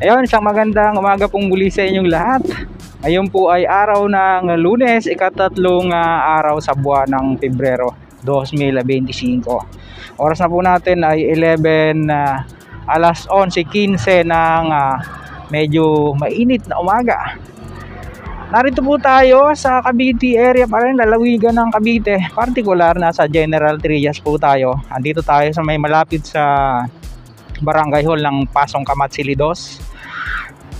Ayun, isang magandang umaga pong muli sa inyong lahat. Ngayon po ay araw ng Lunes, ikatatlong araw sa buwan ng Pebrero 2025. Oras na po natin ay 11:15 ng medyo mainit na umaga. Narito po tayo sa Cavite area pa rin, lalawigan ng Cavite. Partikular na sa General Trias po tayo. Andito tayo sa may malapit sa Barangay Hall ng Pasong Kamatsilidos.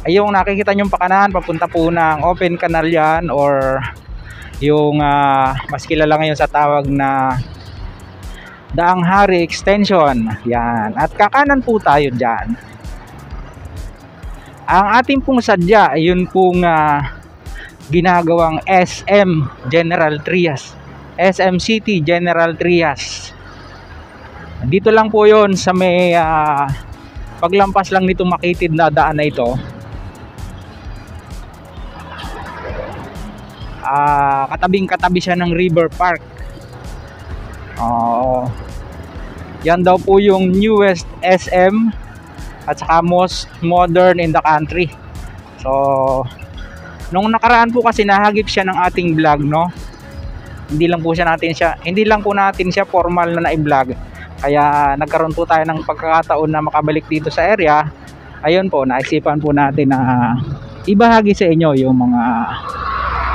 Ay yung nakikita nyong pakanan, papunta po ng Open Canal yan, or yung mas kilala ngayon sa tawag na Daang Hari Extension. Yan. At kakanan po tayo dyan. Ang ating pong sadya, yun pong ginagawang SM General Trias, SM City General Trias. Dito lang po yon sa may paglampas lang nito makitid na daan na ito. Katabing-katabi siya ng River Park. Yan daw po yung newest SM at saka most modern in the country. So, nung nakaraan po kasi nahagip siya ng ating vlog, no? Hindi lang po natin siya formal na na-vlog. Kaya nagkaroon po tayo ng pagkakataon na makabalik dito sa area. Ayun po, naisipan po natin na ibahagi sa inyo yung mga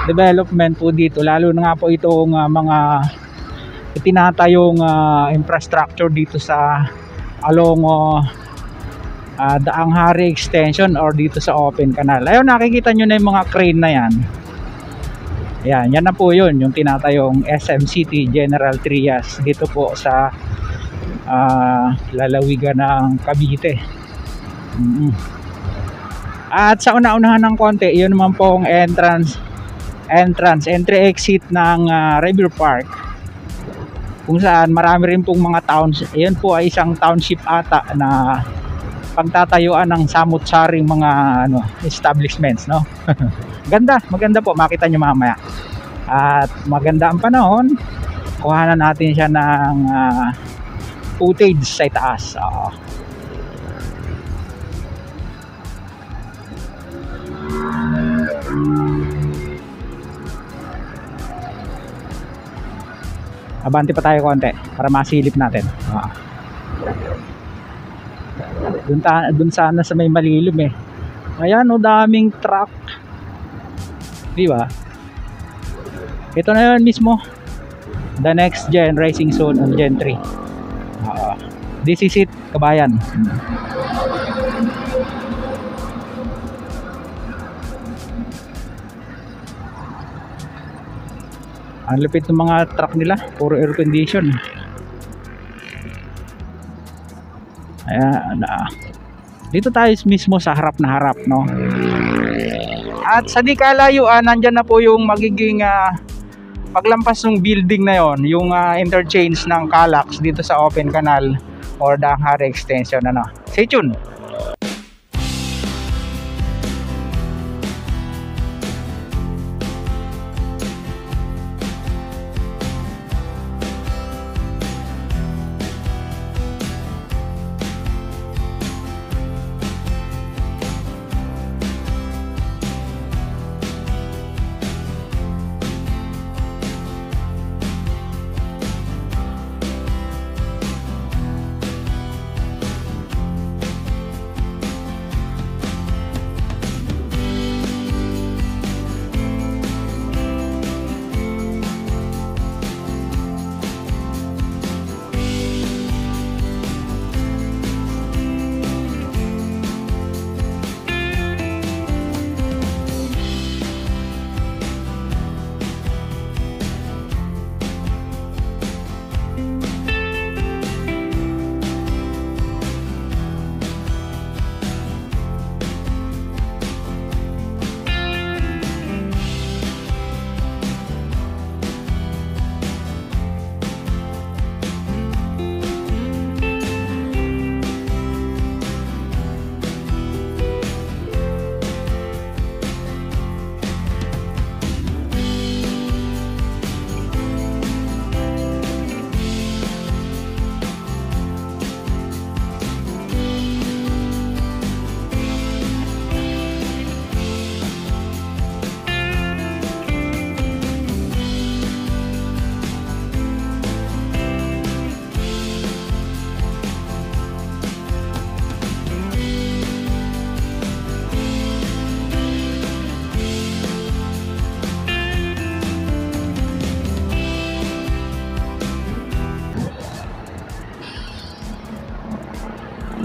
development po dito, lalo na nga po itong mga itinatayong infrastructure dito sa along Daang Hari Extension or dito sa Open Canal. Ayun, nakikita nyo na yung mga crane na yan. Yan na po yun, yung tinatayong SM City General Trias dito po sa lalawigan ng Cavite. At sa una-unahan ng konti, yun naman pong entry exit ng River Park, kung saan marami rin pong mga towns. Ayan po ay isang township ata na pagtatayuan ng samut-saring mga establishments, no? Maganda po, makita nyo mamaya. At maganda ang panahon, kuhanan natin siya ng footage sa itaas. Abante pa tayo konti para masilip natin. Dun sana sa may malilom eh. Ayan, daming truck. Di ba? Ito na yun mismo. The next gen racing zone on Gen 3. This is it, kabayan. Ang lupit ng mga truck nila, puro air condition. Ayan, dito tayo mismo sa harap na harap, no? At sa di kalayuan, nandyan na po yung magiging paglampas ng building na yon, yung interchange ng Calax dito sa Open Canal or Daang Hari Extension. Stay tuned.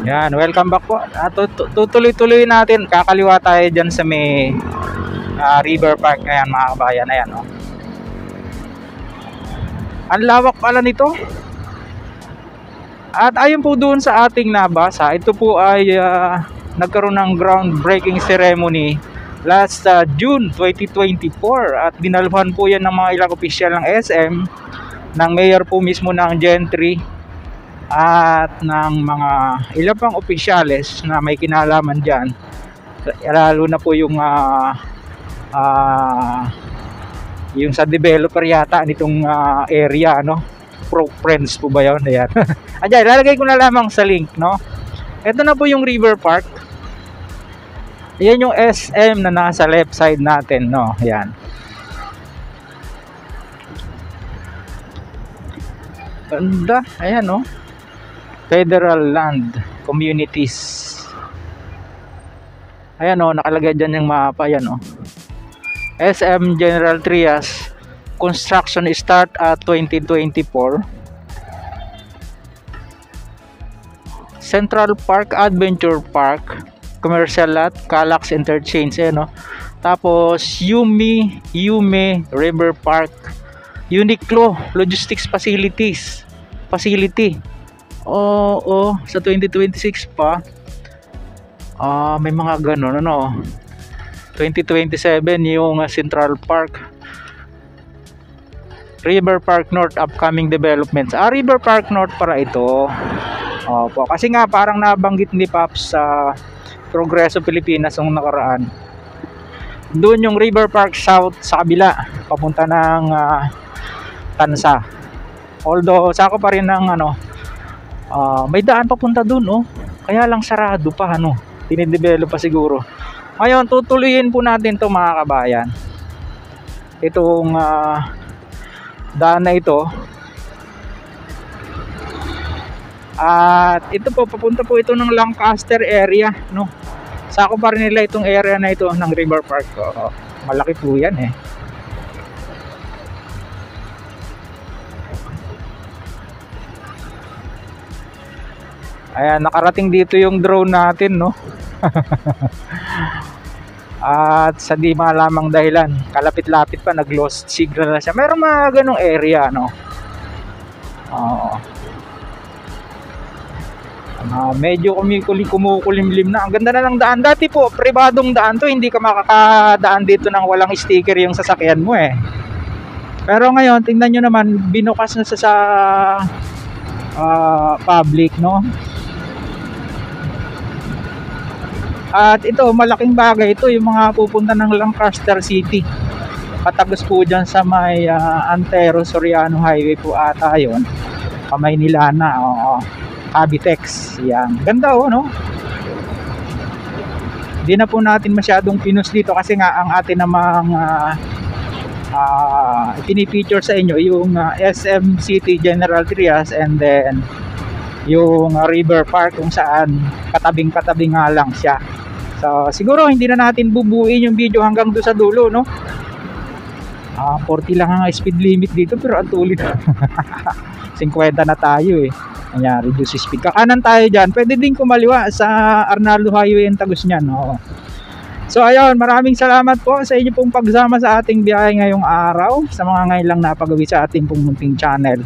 Yan, welcome back po. Tutuloy-tuloy natin. Kakaliwa tayo dyan sa may River Park. Ayan mga kabayan. Ayan, oh. Ang lawak pala nito. At ayon po doon sa ating nabasa, ito po ay nagkaroon ng groundbreaking ceremony last June 2024. At dinaluhan po yan ng mga ilang opisyal ng SM, ng mayor po mismo ng Gentry, at ng mga ilang pang opisyales na may kinalaman dyan. Lalo na po yung sa developer yata nitong area, no? Pro Friends po ba yun? Ayan. Ayan, lalagay ko na lamang sa link, no? Ito na po yung River Park. Ayan yung SM na nasa left side natin, no? Ayan. Ganda. Ayan, no? Federal Land Communities. Ayan, no? Nakalagay dyan yung mapa. Ayan, no? SM General Trias. Construction start at 2024. Central Park, Adventure Park, Commercial Lot, Calax Interchange, no? Tapos Yume River Park, Uniqlo Logistics Facility. Sa 2026 pa. May mga ganun, ano? 2027 yung Central Park. River Park North upcoming developments. River Park North para ito. Opo, kasi nga parang nabanggit ni Paps sa Progreso Pilipinas nung nakaraan. Doon yung River Park South sa kabila, papunta ng Tansa. Although sako pa rin ng may daan papunta doon, oh. Kaya lang sarado pa, tinidevelop pa siguro. Ngayon tutuloyin po natin 'to mga kabayan. Itong daan na ito. At ito po, papunta po ito ng Lancaster area, no? Sako pa rin nila itong area na ito ng River Park. Malaki po yan, eh. Ayan, nakarating dito yung drone natin, no? At sa di malamang dahilan, kalapit-lapit pa, nag-lost signal na siya. Meron mga ganong area, no? Medyo kumukulimlim na. Ang ganda na ng daan. Dati po, pribadong daan to. Hindi ka makakadaan dito nang walang sticker yung sasakyan mo, eh. Pero ngayon, tingnan nyo naman, binukas na sa public, no? At ito, malaking bagay ito, yung mga pupunta ng Lancaster City. Patagos po dyan sa may Antero Soriano Highway po ata yun. Kamay nila na, Cavitex. Yan. Ganda, no? Hindi na po natin masyadong pinus dito kasi nga ang atin namang pinipicture sa inyo yung SM City General Trias, and then yung River Park kung saan katabing-katabi nga lang siya. So siguro hindi na natin bubuuin yung video hanggang doon sa dulo, no? 40 lang ang speed limit dito, pero ang tulit 50 na tayo, eh. Kanya reduce speed. Kakanan tayo dyan. Pwede din kumaliwa sa Arnaldo Highway and Tagus niyan, no? So ayun, maraming salamat po sa inyo pong pagsama sa ating biyahe ngayong araw, sa mga ngayon lang napagawi sa ating pong munting channel.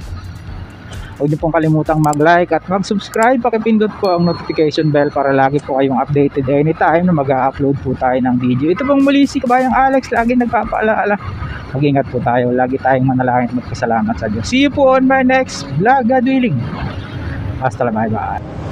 Huwag niyo pong kalimutang mag-like at mag-subscribe. Pakipindot po ang notification bell para lagi po kayong updated anytime na mag-upload po tayo ng video. Ito pong muli si Kabayang Alex, lagi nagpapaalala. Mag-ingat po tayo, lagi tayong manalangin at magpasalamat sa Diyos. See you po on my next vlog, God willing. Hasta la, bye bye.